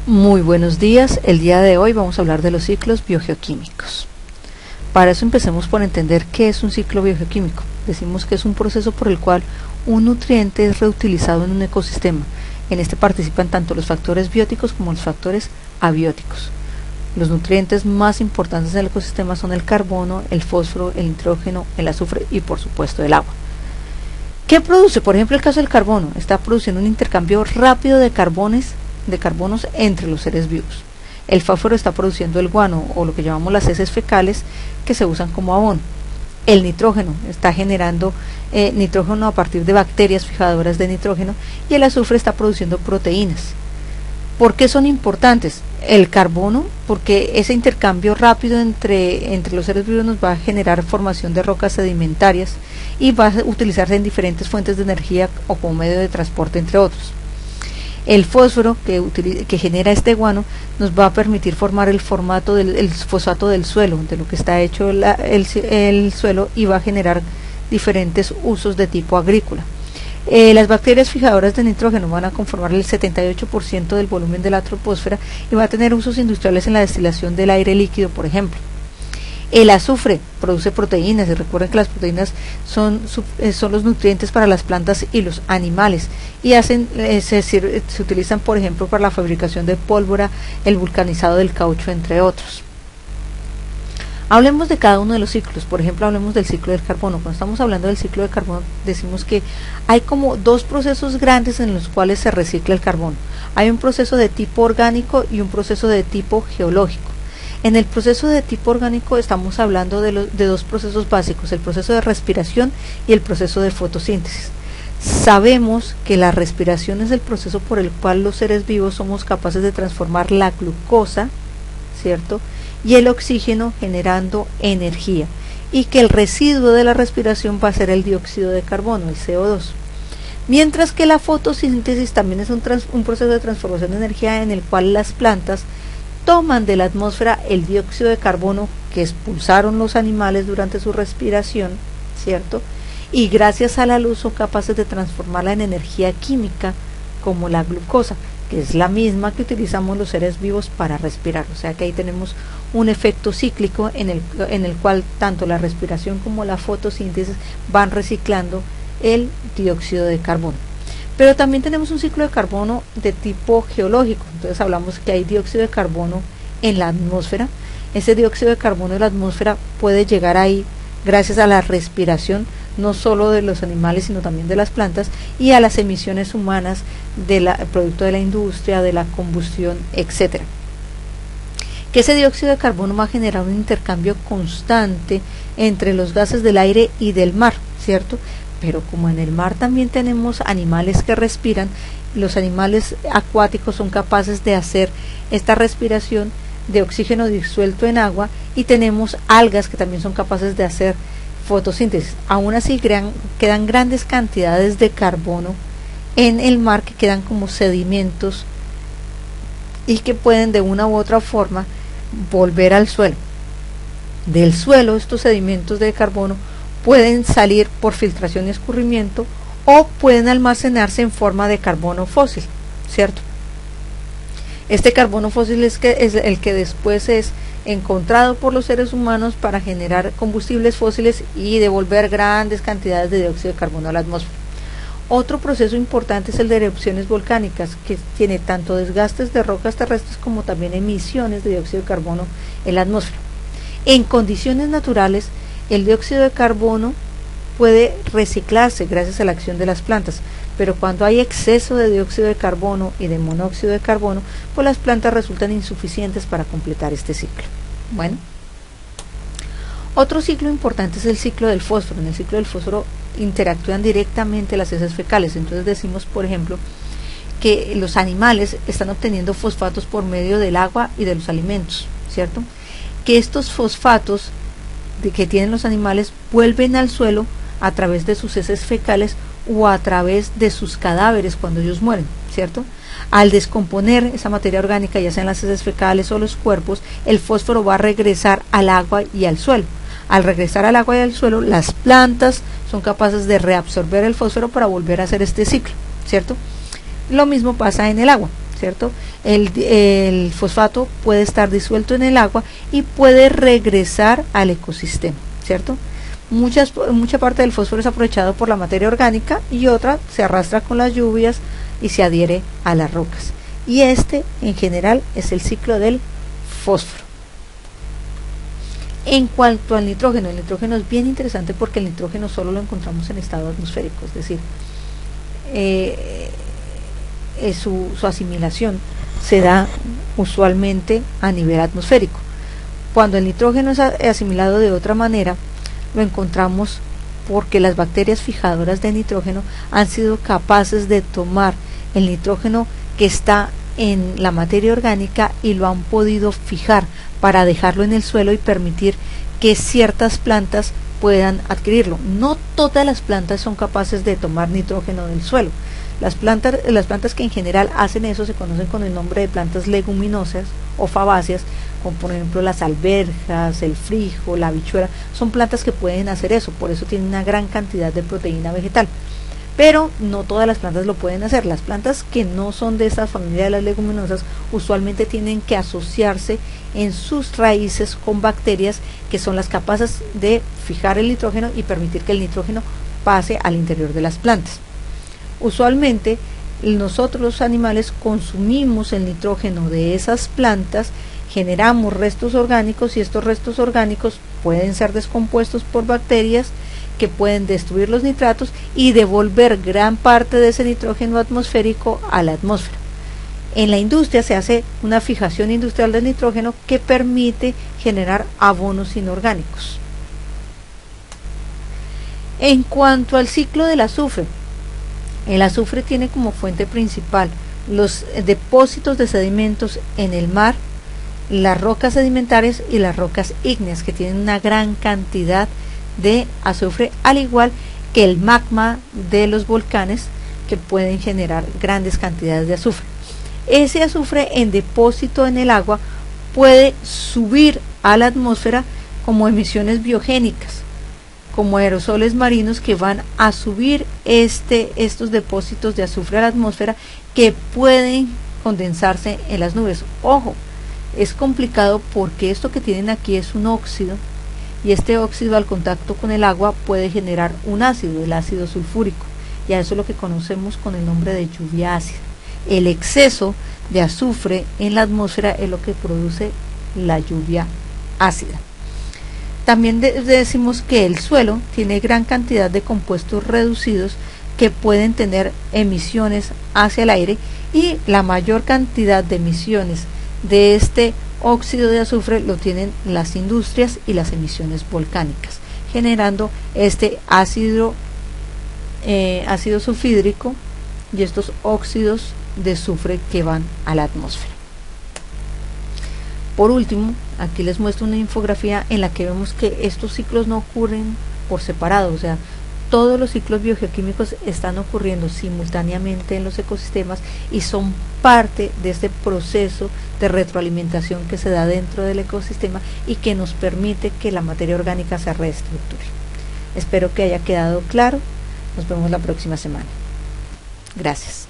Muy buenos días, el día de hoy vamos a hablar de los ciclos biogeoquímicos. Para eso empecemos por entender qué es un ciclo biogeoquímico. Decimos que es un proceso por el cual un nutriente es reutilizado en un ecosistema. En este participan tanto los factores bióticos como los factores abióticos. Los nutrientes más importantes del ecosistema son el carbono, el fósforo, el nitrógeno, el azufre y por supuesto el agua. ¿Qué produce? Por ejemplo, el caso del carbono. Está produciendo un intercambio rápido de carbonos entre los seres vivos. El fósforo está produciendo el guano o lo que llamamos las heces fecales que se usan como abono. El nitrógeno está generando nitrógeno a partir de bacterias fijadoras de nitrógeno y el azufre está produciendo proteínas. ¿Por qué son importantes? El carbono, porque ese intercambio rápido entre los seres vivos nos va a generar formación de rocas sedimentarias y va a utilizarse en diferentes fuentes de energía o como medio de transporte, entre otros. El fósforo que genera este guano nos va a permitir formar el fosfato del suelo, de lo que está hecho el suelo, y va a generar diferentes usos de tipo agrícola. Las bacterias fijadoras de nitrógeno van a conformar el 78% del volumen de la troposfera y va a tener usos industriales en la destilación del aire líquido, por ejemplo. El azufre produce proteínas, y recuerden que las proteínas son los nutrientes para las plantas y los animales, y se utilizan, por ejemplo, para la fabricación de pólvora, el vulcanizado del caucho, entre otros. Hablemos de cada uno de los ciclos. Por ejemplo, hablemos del ciclo del carbono. Cuando estamos hablando del ciclo del carbono, decimos que hay como dos procesos grandes en los cuales se recicla el carbono. Hay un proceso de tipo orgánico y un proceso de tipo geológico. En el proceso de tipo orgánico estamos hablando de dos procesos básicos, el proceso de respiración y el proceso de fotosíntesis. Sabemos que la respiración es el proceso por el cual los seres vivos somos capaces de transformar la glucosa, ¿cierto?, y el oxígeno generando energía, y que el residuo de la respiración va a ser el dióxido de carbono, el CO2. Mientras que la fotosíntesis también es un proceso de transformación de energía en el cual las plantas toman de la atmósfera el dióxido de carbono que expulsaron los animales durante su respiración, ¿cierto?, y gracias a la luz son capaces de transformarla en energía química como la glucosa, que es la misma que utilizamos los seres vivos para respirar. O sea que ahí tenemos un efecto cíclico en el cual tanto la respiración como la fotosíntesis van reciclando el dióxido de carbono. Pero también tenemos un ciclo de carbono de tipo geológico. Entonces hablamos que hay dióxido de carbono en la atmósfera. Ese dióxido de carbono de la atmósfera puede llegar ahí gracias a la respiración, no solo de los animales sino también de las plantas, y a las emisiones humanas producto de la industria, de la combustión, etcétera. Que ese dióxido de carbono va a generar un intercambio constante entre los gases del aire y del mar, ¿cierto? Pero como en el mar también tenemos animales que respiran, los animales acuáticos son capaces de hacer esta respiración de oxígeno disuelto en agua, y tenemos algas que también son capaces de hacer fotosíntesis. Aún así quedan grandes cantidades de carbono en el mar que quedan como sedimentos y que pueden de una u otra forma volver al suelo. Del suelo estos sedimentos de carbono pueden salir por filtración y escurrimiento o pueden almacenarse en forma de carbono fósil, ¿cierto? Este carbono fósil es el que después es encontrado por los seres humanos para generar combustibles fósiles y devolver grandes cantidades de dióxido de carbono a la atmósfera. Otro proceso importante es el de erupciones volcánicas, que tiene tanto desgastes de rocas terrestres como también emisiones de dióxido de carbono en la atmósfera. En condiciones naturales, el dióxido de carbono puede reciclarse gracias a la acción de las plantas, pero cuando hay exceso de dióxido de carbono y de monóxido de carbono, pues las plantas resultan insuficientes para completar este ciclo. Bueno, otro ciclo importante es el ciclo del fósforo. En el ciclo del fósforo interactúan directamente las heces fecales. Entonces decimos, por ejemplo, que los animales están obteniendo fosfatos por medio del agua y de los alimentos, ¿cierto? Que estos fosfatos que tienen los animales vuelven al suelo a través de sus heces fecales o a través de sus cadáveres cuando ellos mueren, ¿cierto? Al descomponer esa materia orgánica, ya sean las heces fecales o los cuerpos, el fósforo va a regresar al agua y al suelo. Al regresar al agua y al suelo, las plantas son capaces de reabsorber el fósforo para volver a hacer este ciclo, ¿cierto? Lo mismo pasa en el agua. ¿cierto? El fosfato puede estar disuelto en el agua y puede regresar al ecosistema, ¿cierto? Mucha parte del fósforo es aprovechado por la materia orgánica y otra se arrastra con las lluvias y se adhiere a las rocas. Y este, en general, es el ciclo del fósforo. En cuanto al nitrógeno, el nitrógeno es bien interesante porque el nitrógeno solo lo encontramos en estado atmosférico, es decir, su asimilación se da usualmente a nivel atmosférico. Cuando el nitrógeno es asimilado de otra manera, lo encontramos porque las bacterias fijadoras de nitrógeno han sido capaces de tomar el nitrógeno que está en la materia orgánica y lo han podido fijar para dejarlo en el suelo y permitir que ciertas plantas puedan adquirirlo. No todas las plantas son capaces de tomar nitrógeno del suelo. Las plantas que en general hacen eso se conocen con el nombre de plantas leguminosas o fabáceas, como por ejemplo las alberjas, el frijol, la habichuela. Son plantas que pueden hacer eso, por eso tienen una gran cantidad de proteína vegetal. Pero no todas las plantas lo pueden hacer. Las plantas que no son de esta familia de las leguminosas usualmente tienen que asociarse en sus raíces con bacterias que son las capaces de fijar el nitrógeno y permitir que el nitrógeno pase al interior de las plantas. Usualmente nosotros los animales consumimos el nitrógeno de esas plantas, generamos restos orgánicos y estos restos orgánicos pueden ser descompuestos por bacterias que pueden destruir los nitratos y devolver gran parte de ese nitrógeno atmosférico a la atmósfera. En la industria se hace una fijación industrial del nitrógeno que permite generar abonos inorgánicos. En cuanto al ciclo del azufre, el azufre tiene como fuente principal los depósitos de sedimentos en el mar, las rocas sedimentarias y las rocas ígneas, que tienen una gran cantidad de azufre, al igual que el magma de los volcanes, que pueden generar grandes cantidades de azufre. Ese azufre en depósito en el agua puede subir a la atmósfera como emisiones biogénicas, como aerosoles marinos que van a subir estos depósitos de azufre a la atmósfera, que pueden condensarse en las nubes. Ojo, es complicado porque esto que tienen aquí es un óxido, y este óxido al contacto con el agua puede generar un ácido, el ácido sulfúrico, y a eso es lo que conocemos con el nombre de lluvia ácida. El exceso de azufre en la atmósfera es lo que produce la lluvia ácida. También decimos que el suelo tiene gran cantidad de compuestos reducidos que pueden tener emisiones hacia el aire, y la mayor cantidad de emisiones de este óxido de azufre lo tienen las industrias y las emisiones volcánicas, generando este ácido sulfídrico y estos óxidos de azufre que van a la atmósfera. Por último, aquí les muestro una infografía en la que vemos que estos ciclos no ocurren por separado, o sea, todos los ciclos biogeoquímicos están ocurriendo simultáneamente en los ecosistemas y son parte de este proceso de retroalimentación que se da dentro del ecosistema y que nos permite que la materia orgánica se reestructure. Espero que haya quedado claro. Nos vemos la próxima semana. Gracias.